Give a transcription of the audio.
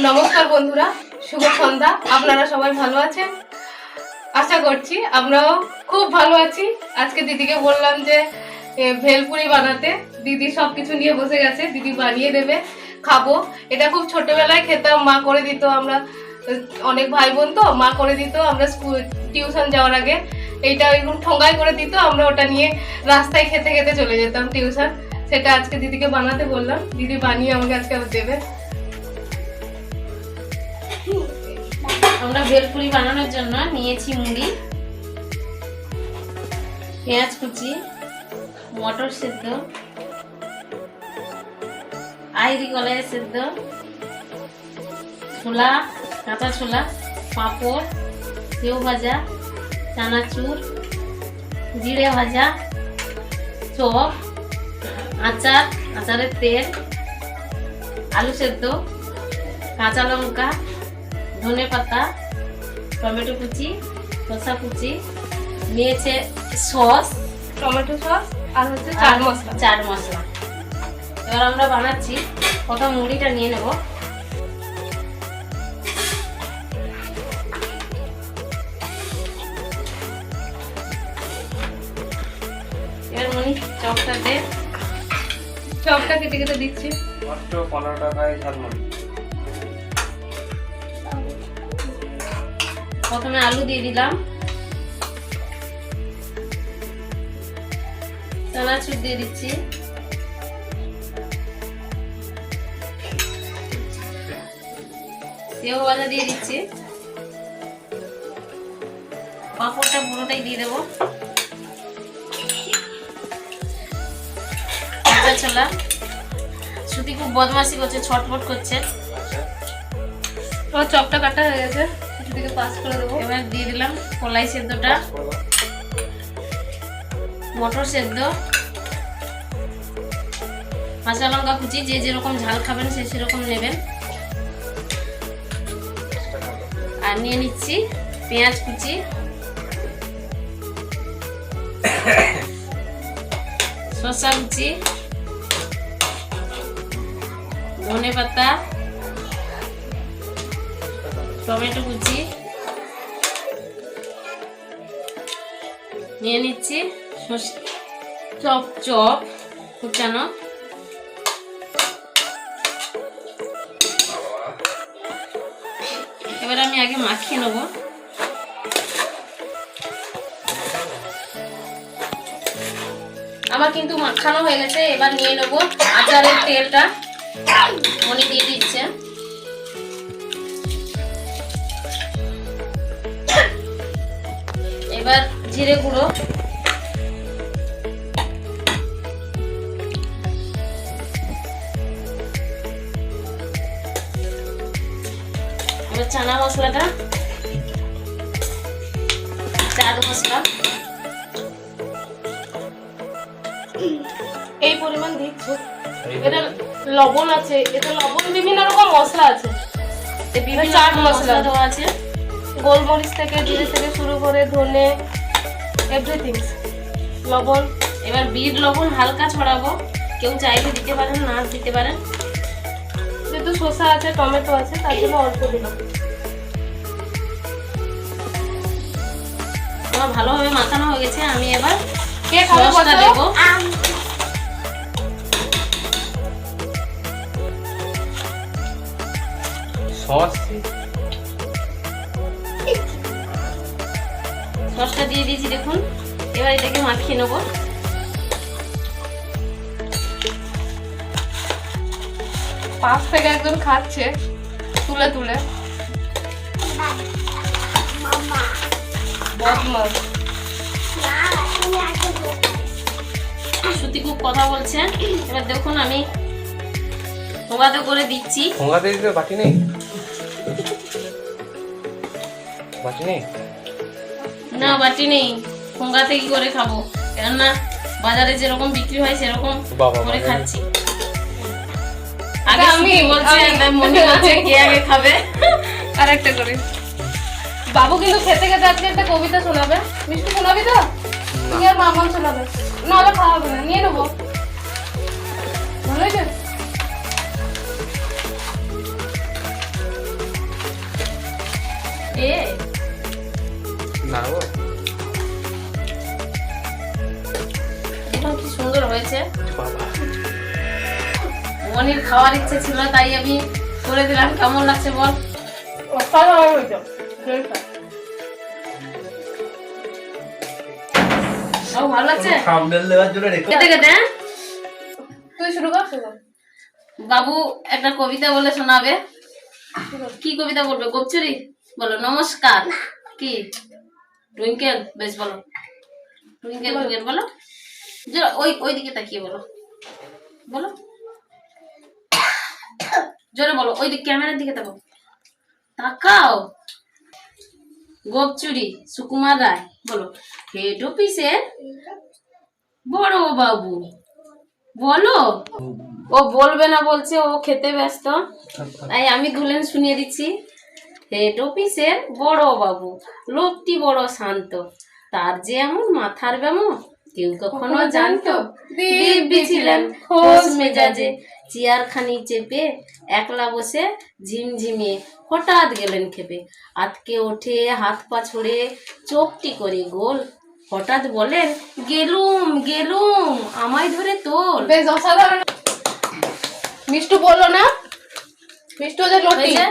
নমস্কার বন্ধুরা, শুভ সন্ধ্যা। আপনারা সবাই ভালো আছেন? আশা করছি আমরাও খুব ভালো আছি। আজকে দিদিকে বললাম যে ভেলপুরি বানাতে, দিদি সবকিছু নিয়ে বসে গেছে, দিদি বানিয়ে দেবে, খাবো। এটা খুব ছোটবেলায় খেতাম, মা করে দিত। আমরা অনেক ভাই বোন তো, মা করে দিত। আমরা স্কুল টিউশন যাওয়ার আগে এইটা এরকম ঠোঙ্গায় করে দিত, আমরা ওটা নিয়ে রাস্তায় খেতে খেতে চলে যেতাম টিউশন। সেটা আজকে দিদিকে বানাতে বললাম, দিদি বানিয়ে আমাকে আজকে দেবে। আমরা ভেলপুরি বানানোর জন্য নিয়েছি মুড়ি, পেঁয়াজ কুচি, মটর সেদ্ধ, আইরি কলাই সেদ্ধ, ছোলা, কাঁচা ছোলা, পাঁপড়, সেও ভাজা, চানাচুর, জিরে ভাজা, চপ, আচার, আচারের তেল, আলু সেদ্ধ, কাঁচা লঙ্কা, ধনে পাতা, টমেটো কুচি, শসা কুচি, নিয়েছে সস, টমেটো সস আর হচ্ছে চাট মশলা। এবার আমরা বানাচ্ছি। প্রথম মুড়িটা নিয়ে নেব। এবার মনি চপটা দে। চপটা কেটে কেটে দিচ্ছি। মাত্র 15 টাকায় ঝালমুড়ি। প্রথমে আলু দিয়ে দিলাম, চানাচুর দিয়ে দিচ্ছি, সেও ভাজা দিয়ে দিচ্ছি, পাঁপড়টা পুরোটাই দিয়ে দেবো, কাঁচা ছোলা। শ্রুতি খুব বদমাশি করছে, ছটফট করছে। আমার চপটা কাটা হয়ে গেছে, দিদিকে পাস করে দেবো। এবার দিয়ে দিলাম কলাই সেদ্ধটা, মটর সেদ্ধ, কাঁচা লঙ্কা কুচি। যে যেরকম ঝাল খাবেন সে সেরকম নেবেন। আর নিয়ে নিচ্ছি পেঁয়াজ কুচি, শসা কুচি, ধনে পাতা, টমেটো কুচি, নিয়ে নিচ্ছি চপ কুচানো। এবার আমি আগে মাখিয়ে নেব। আমার কিন্তু মাখানো হয়ে গেছে। এবার নিয়ে নেব আচারের তেলটা, মনে দিয়ে দিচ্ছে। এবার জিরে গুঁড়ো, এবার চানা মশলাটা, চাট মশলা এই পরিমাণ দিচ্ছি। এটা লবণ আছে, এটা লবণ, বিভিন্ন রকম মশলা আছে, চাট মশলা দেওয়া আছে, গোলমরিচ থেকে জিরে থেকে শুরু করে ধনে, এভরিথিং, লবণ। এবার বিট লবণ হালকা ছড়াবো, কেউ চাইলে দিতে পারেন, না দিতে পারেন। যেহেতু শসা আছে, টমেটো আছে, তার জন্য অল্প দিলাম। আমার ভালোভাবে মাখানো হয়ে গেছে। আমি এবার কে খাবে সসটা দেব। সসটা দিয়ে দিয়েছি, দেখুন। এবার এটাকে মাখিয়ে নেব। পাশ থেকে একজন খাচ্ছে তুলে তুলে, বদমাস। শ্রুতি খুব কথা বলছে। এবার দেখুন আমি ঠোঙাতে করে দিচ্ছি। ঠোঙাতে দিতে বাটি নেই? বাটি নেই? না, বাটি নেই। ঠোঙাতে কি করে খাবো? কেননা বাজারে যেরকম বিক্রি হয় সেরকম করে খাচ্ছি। আগে আমি বলছি মনে হচ্ছে কে আগে খাবে। আরেকটা করে বাবু কিন্তু খেতে খেতে আজকে একটা কবিতা শোনাবে। মিষ্টি শোনাবি তো? তুই আর মামা শোনাবে, নাহলে খাওয়া হবে না। নিয়ে নেবো, ভালো হয়েছে। এ না গো এখন কি সুন্দর হয়েছে। বাবা মনির খাওয়ার ইচ্ছে ছিল তাই আমি করে দিলাম। কেমন লাগছে বল? অসাধারণ হয়েছে। ও ভালো লাগছে থাম্বনেল দেওয়ার জন্য রেখে খেতে খেতে। হ্যাঁ? তুই শুরু কর, শুরু কর। বাবু একটা কবিতা বলে শোনাবে। কি কবিতা বলবে? গোপচুরি বলো। নমস্কার। কি টুইঙ্কেল? বেশ বলো। টুইঙ্কেল টুইঙ্কেল বলো। ওই ওই দিকে তাকিয়ে বলো। বলো জোরে বলো। ওই দিকে ক্যামেরার দিকে তাকাও। তাকাও। গোপচুরি সুকুমার রায় বলো। হেড অফিসের বড় বাবু বলো। ও বলবে না বলছে, ও খেতে ব্যস্ত, তাই আমি দুলেন শুনিয়ে দিচ্ছি। হেড অফিসের বড় বাবু লোকটি বড় শান্ত, তার যে এমন মাথার ব্যামো কেউ কখনো জানতো। দিব্যি ছিলেন খোশ মেজাজে, চেয়ারখানি চেপে একলা বসে ঝিমঝিমিয়ে হঠাৎ গেলেন খেপে। আতকে ওঠে হাত পা ছড়ে চোখটি করে গোল, হঠাৎ বলেন গেলুম গেলুম আমায় ধরে তোল। বেশ অসাধারণ। মিষ্টু বললো না? মিষ্টু ওদের লটি। হয়েছে?